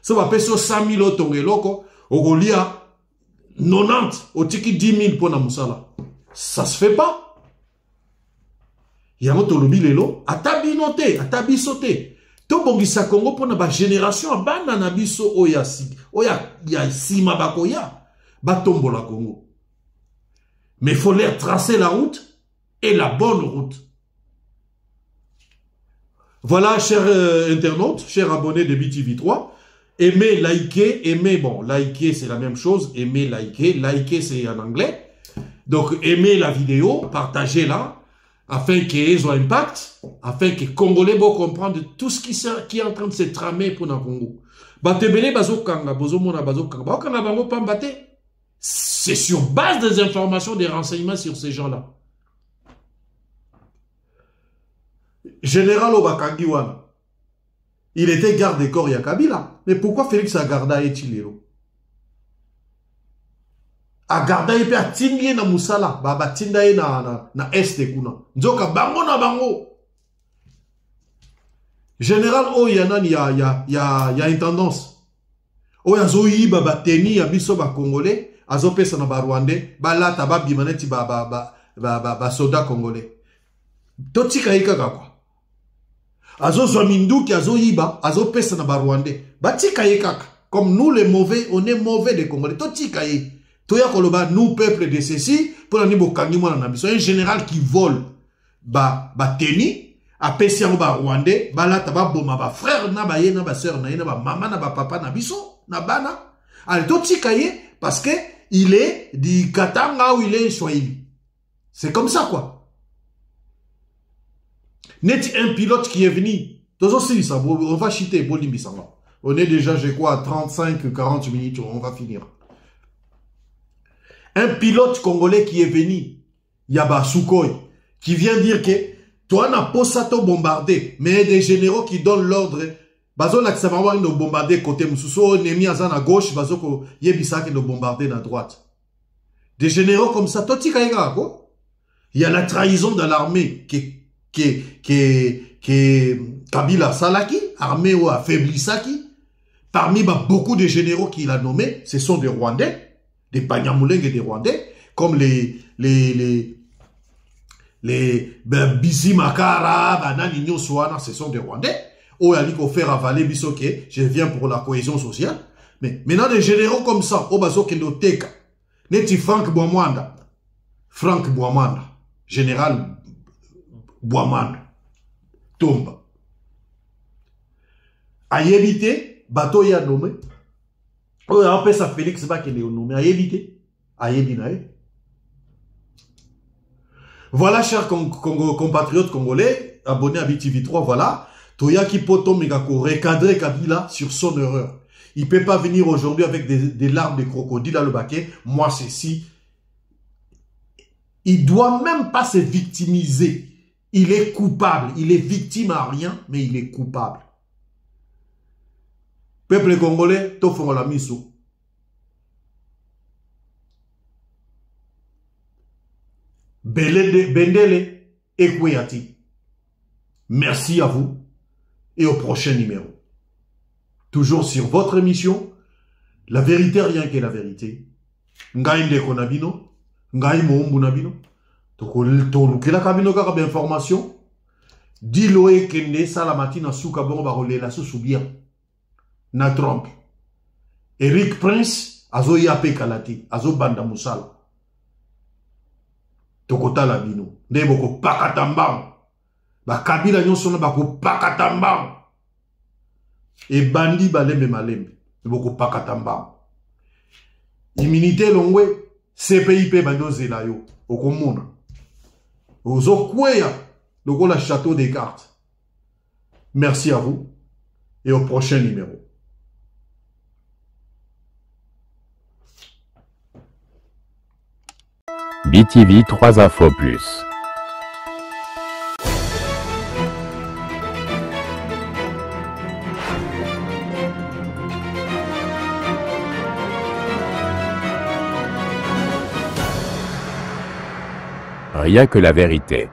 So ba peso 100 000 otongeloko. Ogolia 90. Otiki 10 000 pour na musala. Ça se fait pas. Yango tolobi lelo, atabinote, atabisote. To bongisa Congo pour na génération abana na biso oya ya sima bakoya batombola Congo. Mais il faut leur tracer la route et la bonne route. Voilà, chers internautes, chers abonnés de BTV3, aimez, likez, liker c'est la même chose, aimez, liker c'est en anglais. Donc, aimez la vidéo, partagez-la, afin qu'elle ait un impact, afin que les Congolais vont comprendre tout ce qui est en train de se tramer pour le Congo. C'est sur base des informations, des renseignements sur ces gens-là. Général Obakangiwana, il était garde des corps Yakabila. Mais pourquoi Félix Agarda est-il héros? agarda ye pe atindi ye na musala batinda ye na este kuna nzoka bango na bango général oyo nani ya intendance oyo azoyiba bateni ya biso bakongolais azopesa na barwandais balata babima neti basoda congolais totika ye kaka kwa azozwa minduki azoyiba azopesa na barwandais batika ye kaka comme nous les mauvais on est mauvais des congolais totika ye toya koloba nous peuple de ceci pour ni bokangi mwana na biso un général qui vole teni apesi yango barwandais balata baboma bafrère na baye na basœur na ye na bamama na bapapa na biso na bana allez totika ye parce que il est du Katanga ou il est Swahili. C'est comme ça quoi. Net un pilote qui est venu. On va chiter Bolimbisanga. On est déjà, je crois, à 35-40 minutes. On va finir. Un pilote congolais qui est venu, Yaba Sukhoi, qui vient dire que toi n'a pas ça te bombarder, mais des généraux qui donnent l'ordre. Bazo la ksamawa no bombarder côté Moussousso, Nemi Azan à gauche, Bazo ko Yebisa qui no bombarder à droite. Des généraux comme ça, toti kaïga quoi. Il y a la trahison de l'armée qui Kabila Salaki, armée ou affaiblissaki. Parmi beaucoup de généraux qu'il a nommés, ce sont des Rwandais, des Banyamuleng et des Rwandais, comme les Bisi Makara, Banani Nyoswana, ce sont des Rwandais. Oh, il a dit qu'on fait avaler Bisoke, je viens pour la cohésion sociale. Mais maintenant, des généraux comme ça, au bazo Kendoteka, Neti Frank Bouamanda, général Bouamanda, tombe. A évité, bateau y a nommé. Oh, on appelle ça Félix Bakele nommé. A évité, a évité. Voilà, chers compatriotes congolais, abonnés à BTV3, voilà. Toyaki Poto Megako recadrer Kabila sur son erreur. Il ne peut pas venir aujourd'hui avec des larmes de crocodile à le baquet. Moi, c'est si. Il ne doit même pas se victimiser. Il est coupable. Il est victime à rien, mais il est coupable. Peuple congolais, Tofon la miso. Bendele Ekweyati. Merci à vous. Et au prochain numéro. Toujours sur votre émission, la vérité rien que la vérité. Ngai ndeko nabino, ngai moumbu nabino. Tolukela kabino kaka information. Diloé kende salamati na souka bongo barole la sous bien. Na Trump. Eric Prince azo yape kalati, azo banda musala. Tokota la bino. Ndebo ko pakatambam. Ba kabila nyonso na bako pakatambam. Et bandi balembe malembe. Boko pakatambam. Immunité longwe CPIP bandozela yo. Okomona. Ozo kweya lokola château des cartes. Merci à vous et au prochain numéro. BTV 3 Infos Plus. Rien que la vérité.